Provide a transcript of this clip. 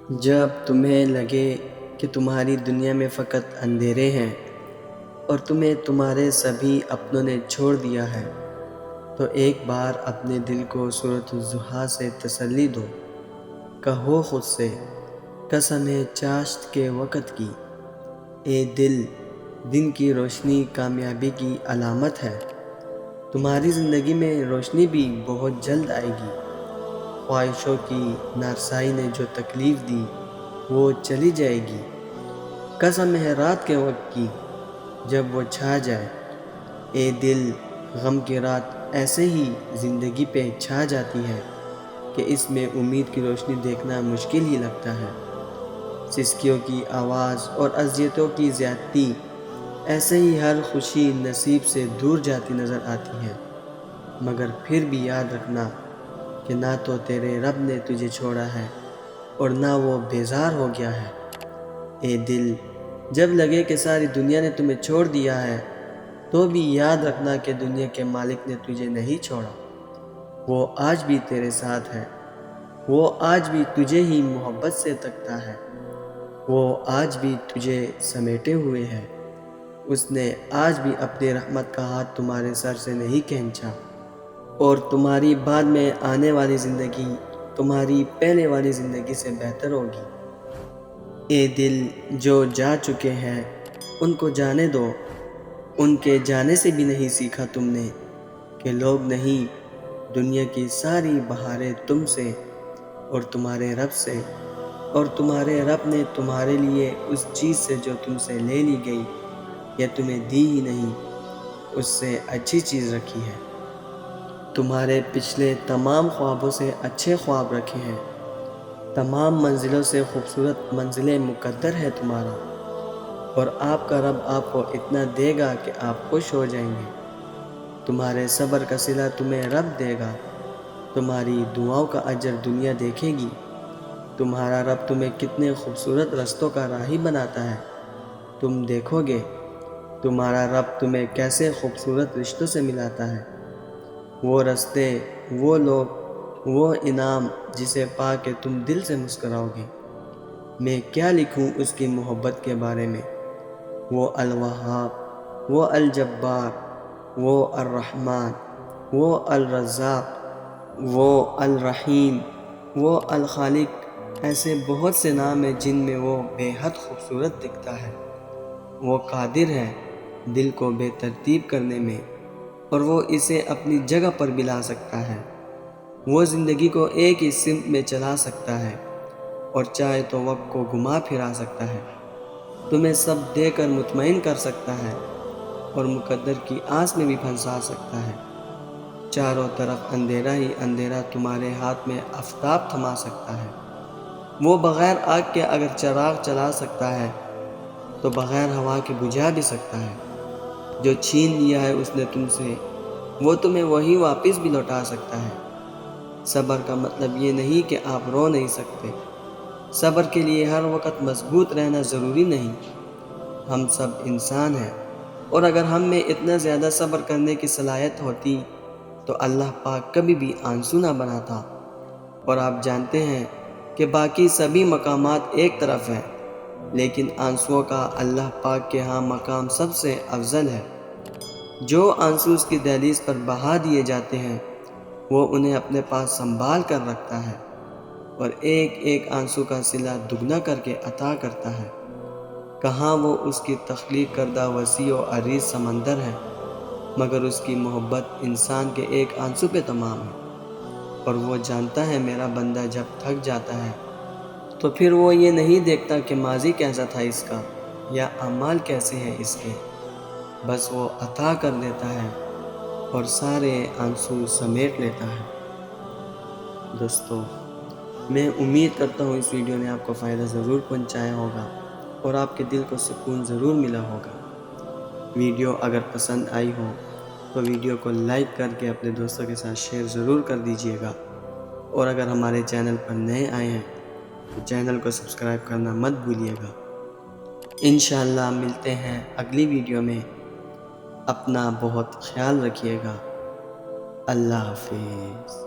جب تمہیں لگے کہ تمہاری دنیا میں فقط اندھیرے ہیں اور تمہیں تمہارے سبھی اپنوں نے چھوڑ دیا ہے، تو ایک بار اپنے دل کو سورۃ الضحیٰ سے تسلی دو۔ کہو خود سے، قسم ہے چاشت کے وقت کی، اے دل، دن کی روشنی کامیابی کی علامت ہے۔ تمہاری زندگی میں روشنی بھی بہت جلد آئے گی۔ خواہشوں کی نارسائی نے جو تکلیف دی وہ چلی جائے گی۔ قسم ہے رات کے وقت کی، جب وہ چھا جائے۔ اے دل، غم کی رات ایسے ہی زندگی پہ چھا جاتی ہے کہ اس میں امید کی روشنی دیکھنا مشکل ہی لگتا ہے۔ سسکیوں کی آواز اور اذیتوں کی زیادتی ایسے ہی ہر خوشی نصیب سے دور جاتی نظر آتی ہے، مگر پھر بھی یاد رکھنا کہ نہ تو تیرے رب نے تجھے چھوڑا ہے اور نہ وہ بیزار ہو گیا ہے۔ اے دل، جب لگے کہ ساری دنیا نے تمہیں چھوڑ دیا ہے، تو بھی یاد رکھنا کہ دنیا کے مالک نے تجھے نہیں چھوڑا۔ وہ آج بھی تیرے ساتھ ہے، وہ آج بھی تجھے ہی محبت سے تکتا ہے، وہ آج بھی تجھے سمیٹے ہوئے ہے۔ اس نے آج بھی اپنی رحمت کا ہاتھ تمہارے سر سے نہیں کھینچا، اور تمہاری بعد میں آنے والی زندگی تمہاری پہلے والی زندگی سے بہتر ہوگی۔ اے دل، جو جا چکے ہیں ان کو جانے دو۔ ان کے جانے سے بھی نہیں سیکھا تم نے کہ لوگ نہیں، دنیا کی ساری بہاریں تم سے اور تمہارے رب سے، اور تمہارے رب نے تمہارے لیے اس چیز سے جو تم سے لے لی گئی یا تمہیں دی ہی نہیں، اس سے اچھی چیز رکھی ہے۔ تمہارے پچھلے تمام خوابوں سے اچھے خواب رکھے ہیں۔ تمام منزلوں سے خوبصورت منزل مقدر ہے تمہارا، اور آپ کا رب آپ کو اتنا دے گا کہ آپ خوش ہو جائیں گے۔ تمہارے صبر کا صلہ تمہیں رب دے گا۔ تمہاری دعاؤں کا اجر دنیا دیکھے گی۔ تمہارا رب تمہیں کتنے خوبصورت رستوں کا راہی بناتا ہے، تم دیکھو گے۔ تمہارا رب تمہیں کیسے خوبصورت رشتوں سے ملاتا ہے۔ وہ رستے، وہ لوگ، وہ انعام جسے پا کے تم دل سے مسکراؤ گے۔ میں کیا لکھوں اس کی محبت کے بارے میں۔ وہ الوہاب، وہ الجبار، وہ الرحمن، وہ الرزاق، وہ الرحیم، وہ الخالق، ایسے بہت سے نام ہیں جن میں وہ بے حد خوبصورت دکھتا ہے۔ وہ قادر ہے دل کو بے ترتیب کرنے میں، اور وہ اسے اپنی جگہ پر بھی لا سکتا ہے۔ وہ زندگی کو ایک ہی سمت میں چلا سکتا ہے، اور چاہے تو وقت کو گھما پھرا سکتا ہے۔ تمہیں سب دے کر مطمئن کر سکتا ہے، اور مقدر کی آس میں بھی پھنسا سکتا ہے۔ چاروں طرف اندھیرا ہی اندھیرا تمہارے ہاتھ میں آفتاب تھما سکتا ہے۔ وہ بغیر آگ کے اگر چراغ چلا سکتا ہے، تو بغیر ہوا کے بجھا بھی سکتا ہے۔ جو چھین لیا ہے اس نے تم سے، وہ تمہیں وہی واپس بھی لوٹا سکتا ہے۔ صبر کا مطلب یہ نہیں کہ آپ رو نہیں سکتے۔ صبر کے لیے ہر وقت مضبوط رہنا ضروری نہیں۔ ہم سب انسان ہیں، اور اگر ہم میں اتنا زیادہ صبر کرنے کی صلاحیت ہوتی تو اللہ پاک کبھی بھی آنسو نہ بناتا۔ اور آپ جانتے ہیں کہ باقی سبھی مقامات ایک طرف ہیں، لیکن آنسوؤں کا اللہ پاک کے ہاں مقام سب سے افضل ہے۔ جو آنسو اس کی دہلیز پر بہا دیے جاتے ہیں، وہ انہیں اپنے پاس سنبھال کر رکھتا ہے، اور ایک ایک آنسو کا صلہ دگنا کر کے عطا کرتا ہے۔ کہاں وہ اس کی تخلیق کردہ وسیع و عریض سمندر ہے، مگر اس کی محبت انسان کے ایک آنسو پہ تمام ہے۔ اور وہ جانتا ہے میرا بندہ جب تھک جاتا ہے تو پھر وہ یہ نہیں دیکھتا کہ ماضی کیسا تھا اس کا یا اعمال کیسے ہیں اس کے، بس وہ عطا کر دیتا ہے اور سارے آنسو سمیٹ لیتا ہے۔ دوستو، میں امید کرتا ہوں اس ویڈیو نے آپ کو فائدہ ضرور پہنچایا ہوگا اور آپ کے دل کو سکون ضرور ملا ہوگا۔ ویڈیو اگر پسند آئی ہو تو ویڈیو کو لائک کر کے اپنے دوستوں کے ساتھ شیئر ضرور کر دیجئے گا، اور اگر ہمارے چینل پر نئے آئے ہیں تو چینل کو سبسکرائب کرنا مت بھولیے گا۔ انشاءاللہ ملتے ہیں اگلی ویڈیو میں۔ اپنا بہت خیال رکھیے گا۔ اللہ حافظ۔